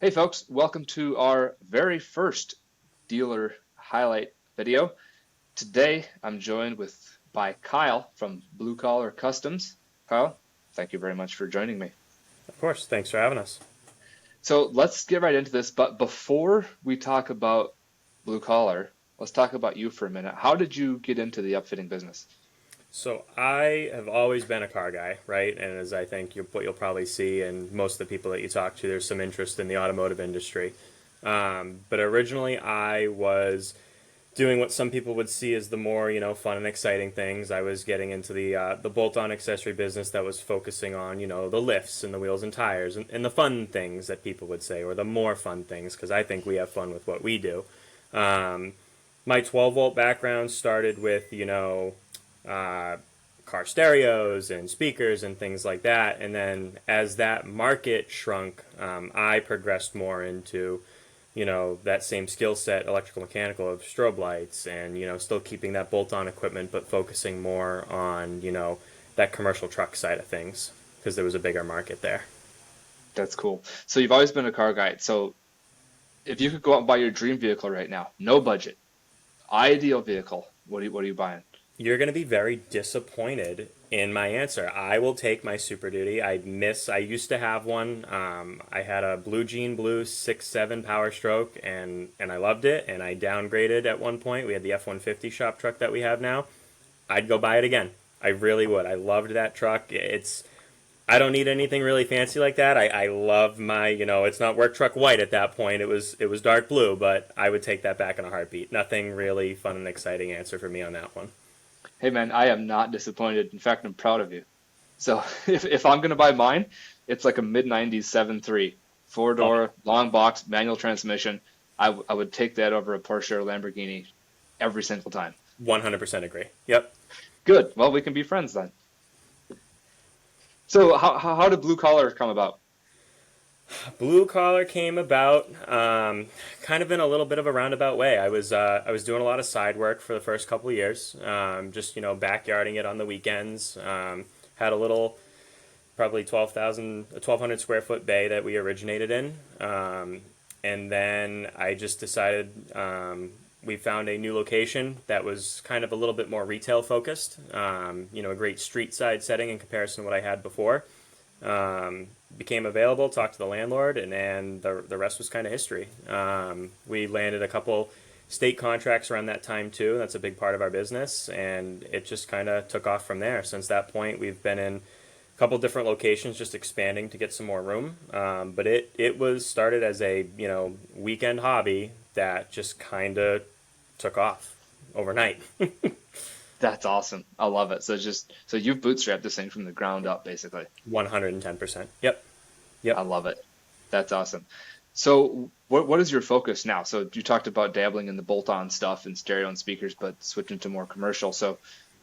Hey folks, welcome to our very first dealer highlight video. Today I'm joined by Kyle from Blue Collar Customs. Kyle, thank you very much for joining me. Of course. Thanks for having us. So let's get right into this, but before we talk about Blue Collar, let's talk about you for a minute. How did you get into the upfitting business? So I have always been a car guy, right? And as I think what you'll probably see, and most of the people that you talk to, there's some interest in the automotive industry. But originally, I was doing what some people would see as the more fun and exciting things. I was getting into the bolt-on accessory business that was focusing on the lifts and the wheels and tires and the fun things that people would say, or the more fun things, because I think we have fun with what we do. Um, my 12 volt background started with uh, car stereos and speakers and things like that. And then as that market shrunk, I progressed more into that same skill set, electrical mechanical, of strobe lights, and still keeping that bolt-on equipment, but focusing more on that commercial truck side of things because there was a bigger market there. That's cool. So you've always been a car guy. So if you could go out and buy your dream vehicle right now, no budget, ideal vehicle, what are you buying? You're going to be very disappointed in my answer. I will take my Super Duty. I used to have one. I had a Blue Jean Blue 6.7 Power Stroke, and I loved it. And I downgraded at one point. We had the F-150 shop truck that we have now. I'd go buy it again. I really would. I loved that truck. I don't need anything really fancy like that. I love my, it's not work truck white at that point. It was dark blue, but I would take that back in a heartbeat. Nothing really fun and exciting answer for me on that one. Hey man, I am not disappointed. In fact, I'm proud of you. So if I'm gonna buy mine, it's like a mid 90s 7.3, four Oh, door, long box, manual transmission. I would take that over a Porsche or Lamborghini every single time. 100% agree. Yep. Good. Well, we can be friends then. So how did Blue Collar come about? Blue collar came about kind of in a little bit of a roundabout way. I was doing a lot of side work for the first couple of years, just backyarding it on the weekends. Had a little probably 1,200 square foot bay that we originated in. And then I just decided we found a new location that was kind of a little bit more retail focused, a great street side setting in comparison to what I had before. Became available, talked to the landlord, and then the rest was kind of history. We landed a couple state contracts around that time too. That's a big part of our business, and it just kind of took off from there. Since that point, we've been in a couple different locations, just expanding to get some more room. But it was started as a weekend hobby that just kind of took off overnight. That's awesome. I love it. So you've bootstrapped this thing from the ground up, basically. 110%. Yep. I Yep. love it. That's awesome. So what is your focus now? So you talked about dabbling in the bolt-on stuff and stereo and speakers, but switching to more commercial. So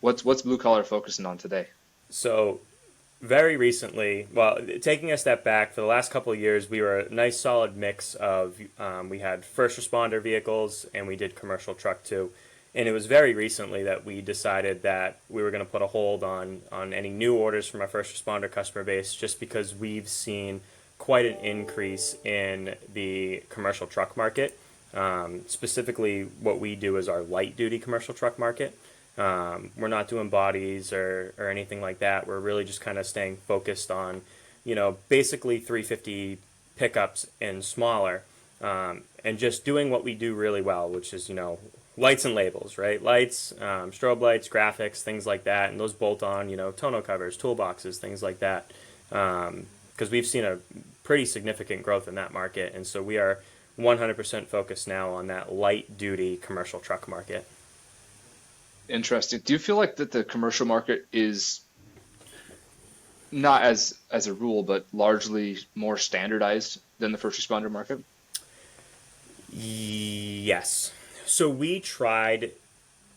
what's Blue Collar focusing on today? So very recently, well, taking a step back, for the last couple of years, we were a nice solid mix of, we had first responder vehicles and we did commercial truck too. And it was very recently that we decided that we were going to put a hold on any new orders from our first responder customer base, just because we've seen quite an increase in the commercial truck market. Specifically, what we do is our light duty commercial truck market. We're not doing bodies or anything like that. We're really just kind of staying focused on, basically 350 pickups and smaller, and just doing what we do really well, which is, lights and labels, right? Lights, strobe lights, graphics, things like that, and those bolt on, tonneau covers, toolboxes, things like that. Because we've seen a pretty significant growth in that market, and so we are 100% focused now on that light duty commercial truck market. Interesting. Do you feel like that the commercial market is not as a rule, but largely more standardized than the first responder market? Yes. So we tried,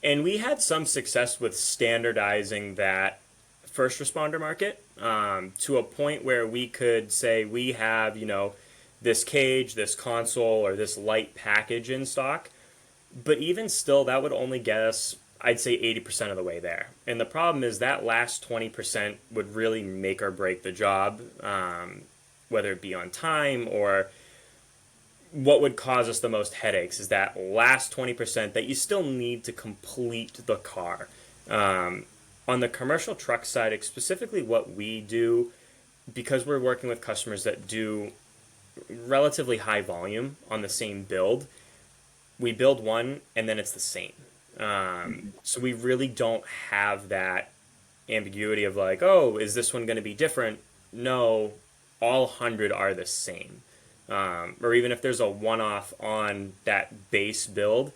and we had some success with standardizing that first responder market, to a point where we could say we have, this cage, this console, or this light package in stock. But even still, that would only get us, I'd say, 80% of the way there. And the problem is that last 20% would really make or break the job, whether it be on time or what would cause us the most headaches is that last 20% that you still need to complete the car. Um, on the commercial truck side, specifically what we do, because we're working with customers that do relatively high volume on the same build, we build one and then it's the same. So we really don't have that ambiguity of like, oh, is this one going to be different? No, all 100 are the same. Or even if there's a one off on that base build,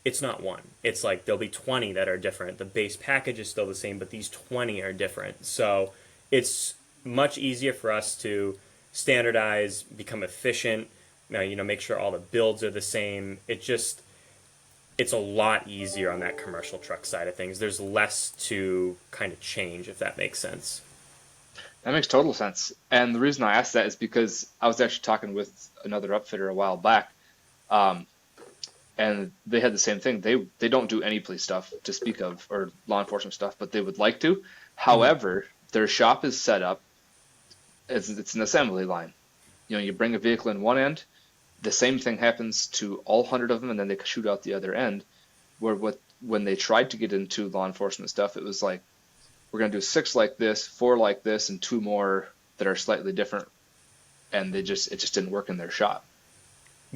it's not one. It's like there'll be 20 that are different. The base package is still the same, but these 20 are different. So it's much easier for us to standardize, become efficient, make sure all the builds are the same. It's a lot easier on that commercial truck side of things. There's less to kind of change, if that makes sense. That makes total sense. And the reason I asked that is because I was actually talking with another upfitter a while back, um, and they had the same thing. They don't do any police stuff to speak of or law enforcement stuff, but they would like to. Mm-hmm. However, their shop is set up as it's an assembly line. You bring a vehicle in one end, the same thing happens to all 100 of them, and then they shoot out the other end. Where when they tried to get into law enforcement stuff, it was like we're going to do six like this, four like this, and two more that are slightly different, and it just didn't work in their shop.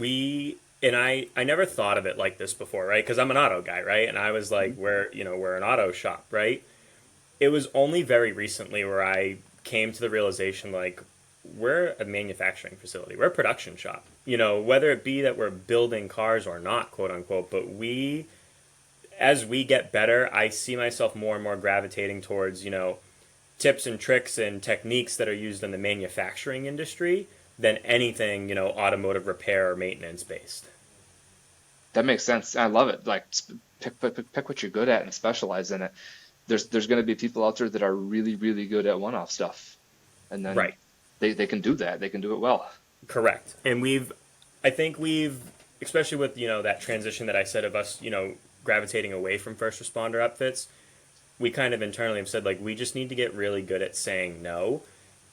I never thought of it like this before, right? Because I'm an auto guy, right? And I was like, we're an auto shop, right? It was only very recently where I came to the realization like we're a manufacturing facility, we're a production shop. Whether it be that we're building cars or not, quote unquote, but as we get better, I see myself more and more gravitating towards, tips and tricks and techniques that are used in the manufacturing industry than anything, automotive repair or maintenance based. That makes sense. I love it. Like pick what you're good at and specialize in it. There's going to be people out there that are really really good at one-off stuff, and then Right. they can do that. They can do it well. Correct. And I think especially with, that transition that I said of us, gravitating away from first responder upfits, we kind of internally have said, like, we just need to get really good at saying no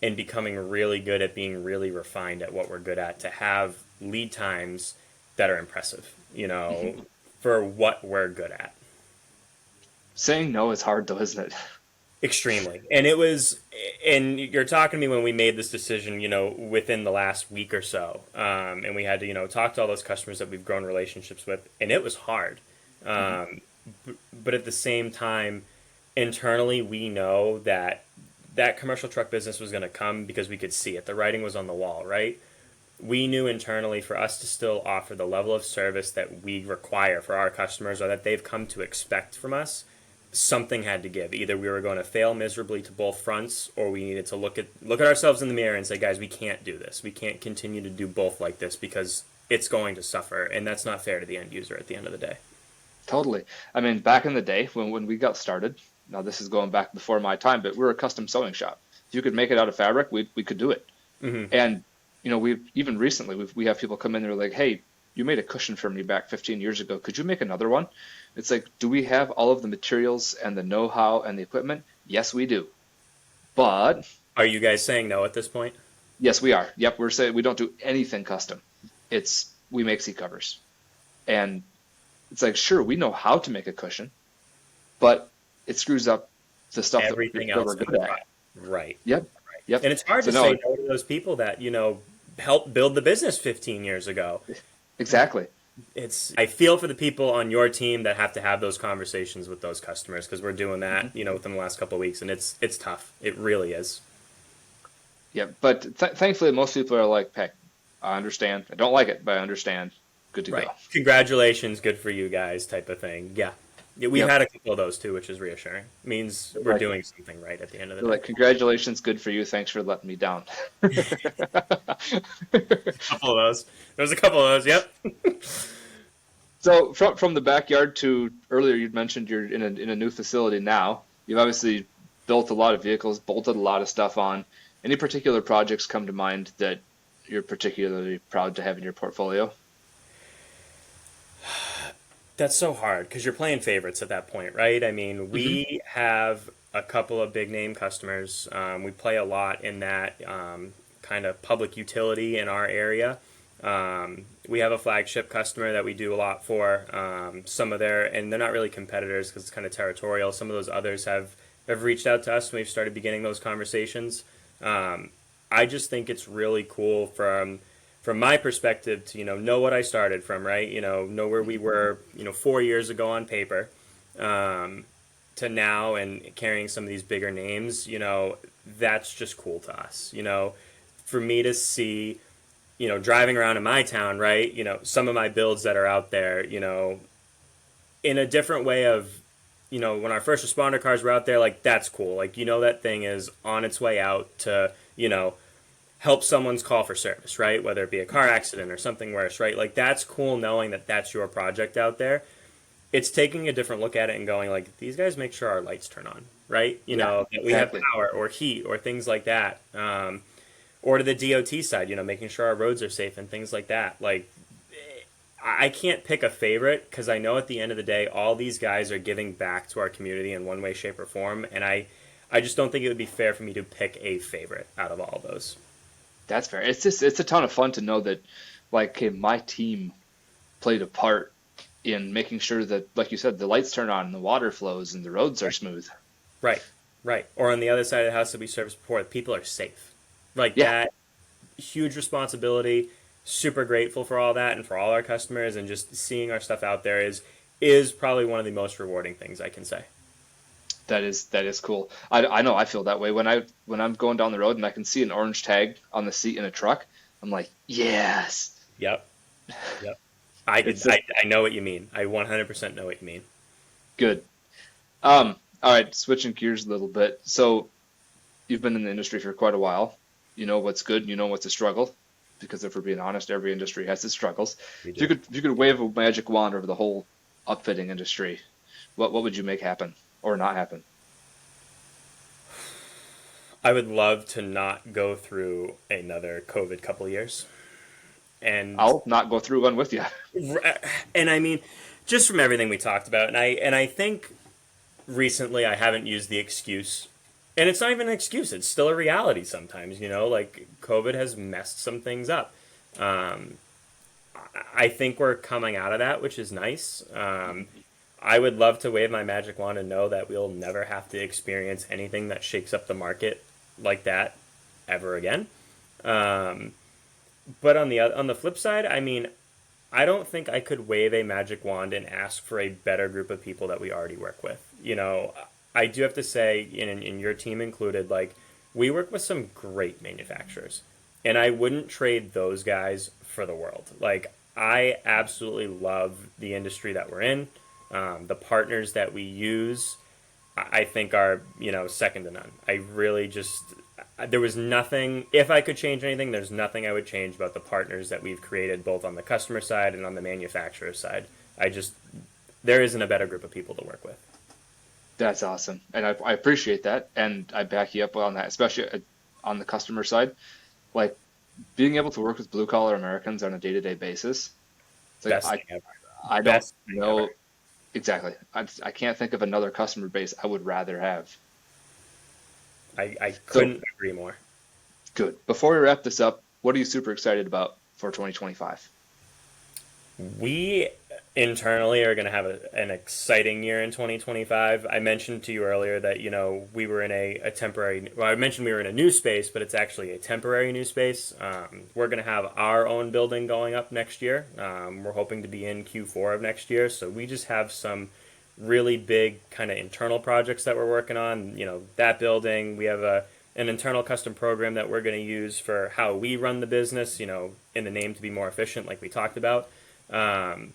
and becoming really good at being really refined at what we're good at to have lead times that are impressive, for what we're good at. Saying no is hard though, isn't it? Extremely. And you're talking to me when we made this decision, within the last week or so. And we had to, talk to all those customers that we've grown relationships with. And it was hard. Um, but at the same time, internally, we know that that commercial truck business was going to come because we could see it. The writing was on the wall, right? We knew internally for us to still offer the level of service that we require for our customers or that they've come to expect from us, something had to give. Either we were going to fail miserably to both fronts, or we needed to look at ourselves in the mirror and say, guys, we can't do this. We can't continue to do both like this because it's going to suffer, and that's not fair to the end user at the end of the day. Totally. I mean, back in the day when we got started, now this is going back before my time, but we were a custom sewing shop. If you could make it out of fabric, we could do it. Mm-hmm. And we even recently we have people come in and they're like, "Hey, you made a cushion for me back 15 years ago. Could you make another one?" It's like, do we have all of the materials and the know-how and the equipment? Yes, we do. But Are you guys saying no at this point? yes, we are. Yep, we're saying we don't do anything custom. We make seat covers. And it's like, sure, we know how to make a cushion, but it screws up the stuff Everything that else we're in good the at. product. Right. Yep, yep. And it's hard So to no, say no to those people that, helped build the business 15 years ago. exactly. I feel for the people on your team that have to have those conversations with those customers because we're doing Hmm. that, within the last couple of weeks, and it's tough. It really is. Yeah, but thankfully, most people are like, "Hey, I understand. I don't like it, but I understand. Good to Right. go." Congratulations, good for you guys, type of thing. Yeah. Yeah, we've Yep. had a couple of those too, which is reassuring. Means we're Like doing something right at the end of the they're day. like, "Congratulations, good for you. Thanks for letting me down." A couple of those. There's a couple of those. Yep. So from the backyard to earlier, you'd mentioned you're in a new facility now. You've obviously built a lot of vehicles, bolted a lot of stuff on. Any particular projects come to mind that you're particularly proud to have in your portfolio? That's so hard because you're playing favorites at that point, right? I mean, Hmm. we have a couple of big name customers. We play a lot in that kind of public utility in our area. We have a flagship customer that we do a lot for. Some of their, and they're not really competitors because it's kind of territorial. Some of those others have reached out to us and we've started beginning those conversations. Um, I just think it's really cool from my perspective to know what I started from, right? Know where we were 4 years ago on paper, um, to now and carrying some of these bigger names. That's just cool to us. For me to see driving around in my town, right? Some of my builds that are out there, in a different way of, when our first responder cars were out there, like that's cool. Like, that thing is on its way out to, help someone's call for service, right? Whether it be a car accident or something worse, right? Like that's cool knowing that that's your project out there. It's taking a different look at it and going like, these guys make sure our lights turn on, right? Yeah, That we have exactly. power or heat or things like that. Or to the DOT side, making sure our roads are safe and things like that. Like, I can't pick a favorite because I know at the end of the day, all these guys are giving back to our community in one way, shape, or form, and I just don't think it would be fair for me to pick a favorite out of all those. That's fair. It's a ton of fun to know that like hey, my team played a part in making sure that, like you said, the lights turn on and the water flows and the roads are smooth. Right, right. Or on the other side of the house that we service before, people are safe. Like Yeah, that, huge responsibility. Super grateful for all that and for all our customers, and just seeing our stuff out there is probably one of the most rewarding things I can say. that is cool. I know I feel that way when I'm going down the road and I can see an orange tag on the seat in a truck. I'm like, yes. Yep, yep. I could, It's just I know what you mean. I 100% know what you mean. good. All right, switching gears a little bit. So you've been in the industry for quite a while. You know what's good, you know what's a struggle, because if we're being honest, every industry has its struggles. We If you do. could wave a magic wand over the whole upfitting industry, what would you make happen or not happen? I would love to not go through another COVID couple years. And I'll not go through one with you. and I mean, just from everything we talked about, and I think recently I haven't used the excuse, and it's not even an excuse. It's still a reality sometimes. Like COVID has messed some things up. Um, I think we're coming out of that, which is nice. I would love to wave my magic wand and know that we'll never have to experience anything that shakes up the market like that ever again. Um, but on the flip side, I mean, I don't think I could wave a magic wand and ask for a better group of people that we already work with. I do have to say, in your team included, like we work with some great manufacturers, and I wouldn't trade those guys for the world. Like I absolutely love the industry that we're in. The partners that we use, I think are second to none. I really just there was nothing. If I could change anything, there's nothing I would change about the partners that we've created, both on the customer side and on the manufacturer side. I just there isn't a better group of people to work with. That's awesome, and I appreciate that, and I back you up on that, especially on the customer side. Like being able to work with blue collar Americans on a day-to-day basis. It's like Best thing ever. I don't Best thing ever. know exactly. I can't think of another customer base I would rather have. I So couldn't agree more. good. Before we wrap this up, what are you super excited about for 2025? We internally are going to have an exciting year in 2025. I mentioned to you earlier that we were in a temporary. Well, I mentioned we were in a new space, but it's actually a temporary new space. We're going to have our own building going up next year. We're hoping to be in Q4 of next year. So we just have some really big kind of internal projects that we're working on. That building. We have an internal custom program that we're going to use for how we run the business. In the name to be more efficient, like we talked about. Um,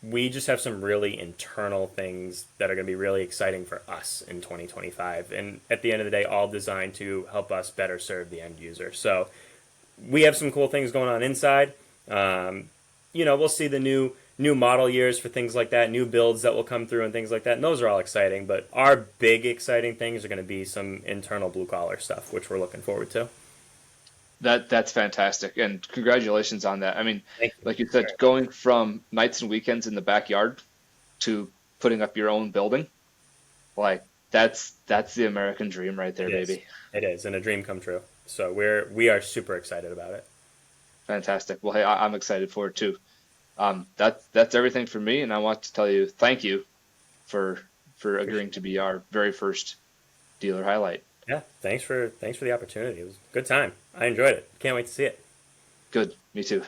we just have some really internal things that are going to be really exciting for us in 2025. And at the end of the day, all designed to help us better serve the end user. So we have some cool things going on inside. Um, we'll see the new model years for things like that, new builds that will come through and things like that. And those are all exciting. But our big exciting things are going to be some internal blue collar stuff, which we're looking forward to. That's fantastic, and congratulations on that. I mean, Thank you. like you said, going from nights and weekends in the backyard to putting up your own building, like that's the American dream right there, It is. baby. It is, and a dream come true. So we are super excited about it. Fantastic. Well, hey, I'm excited for it too. That's everything for me, and I want to tell you thank you for agreeing Appreciate to it. be our very first dealer highlight. Yeah, thanks for the opportunity. It was a good time. I enjoyed it. Can't wait to see it. Good. Me too.